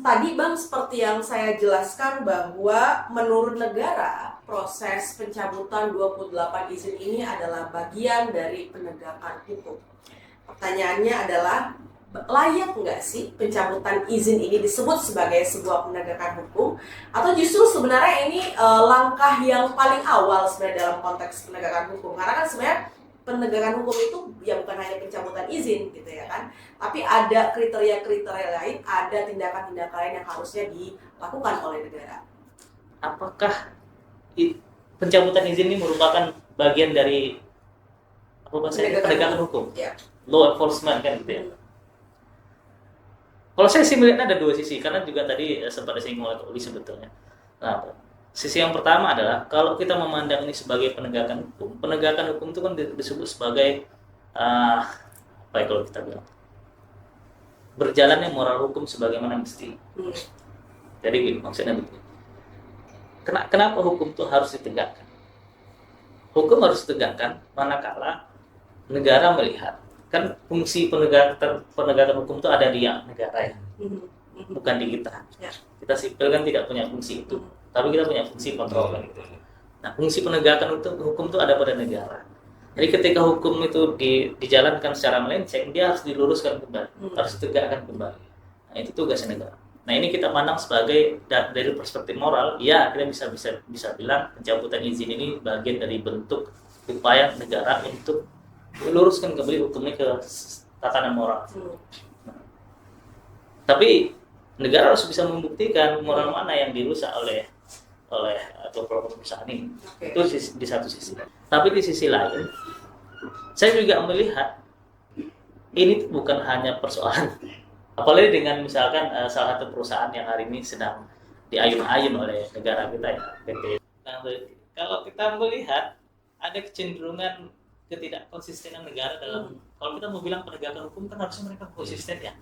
Tadi Bang, seperti yang saya jelaskan bahwa menurut negara proses pencabutan 28 izin ini adalah bagian dari penegakan hukum. Pertanyaannya adalah, layak nggak sih pencabutan izin ini disebut sebagai sebuah penegakan hukum, atau justru sebenarnya ini langkah yang paling awal sebenarnya dalam konteks penegakan hukum? Karena kan sebenarnya penegakan hukum itu ya bukan hanya pencabutan izin gitu ya kan, tapi ada kriteria-kriteria lain, ada tindakan-tindakan lain yang harusnya dilakukan oleh negara. Apakah pencabutan izin ini merupakan bagian dari apa bahasanya penegakan hukum? Ya. Law enforcement kan gitu ya. Kalau saya sih melihatnya ada dua sisi, karena juga tadi sempat disinggung oleh Uli sebetulnya. Nah, sisi yang pertama adalah kalau kita memandang ini sebagai penegakan hukum itu kan disebut sebagai apa ya kalau kita bilang berjalannya moral hukum sebagaimana mesti. Jadi gini, maksudnya begini. Kenapa hukum itu harus ditegakkan? Hukum harus ditegakkan manakala negara melihat, kan fungsi penegakan hukum itu ada di negara ya, bukan di kita. Kita sipil kan tidak punya fungsi itu, tapi kita punya fungsi kontrol kan gitu. Nah, fungsi penegakan hukum itu ada pada negara. Jadi ketika hukum itu dijalankan secara melenceng, dia harus diluruskan kembali, harus ditegakkan kembali. Nah, itu tugasnya negara. Nah, ini kita pandang sebagai dari perspektif moral, ya kita bisa bilang pencabutan izin ini bagian dari bentuk upaya negara untuk meluruskan kembali hukumnya ke tatanan moral. Nah, tapi negara harus bisa membuktikan moral mana yang dirusak oleh atau perusahaan ini. Itu di satu sisi. Tapi di sisi lain, saya juga melihat ini bukan hanya persoalan, apalagi dengan misalkan salah satu perusahaan yang hari ini sedang diayun-ayun oleh negara kita ya, PT. Nah, kalau kita melihat ada kecenderungan ketidakkonsistenan negara dalam, kalau kita mau bilang penegakan hukum kan harusnya mereka konsisten ya.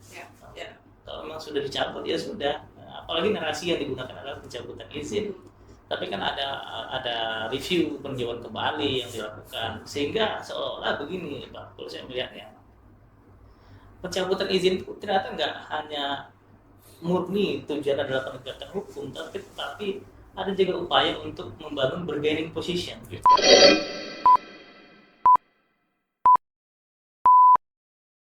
Kalau memang sudah dicabut ya sudah, apalagi narasi yang digunakan adalah pencabutan izin. Tapi kan ada review peninjauan kembali yang dilakukan, sehingga seolah-olah begini Pak, kalau saya melihatnya pencabutan izin itu ternyata nggak hanya murni tujuan adalah penegakan hukum, tapi ada juga upaya untuk membangun bargaining position.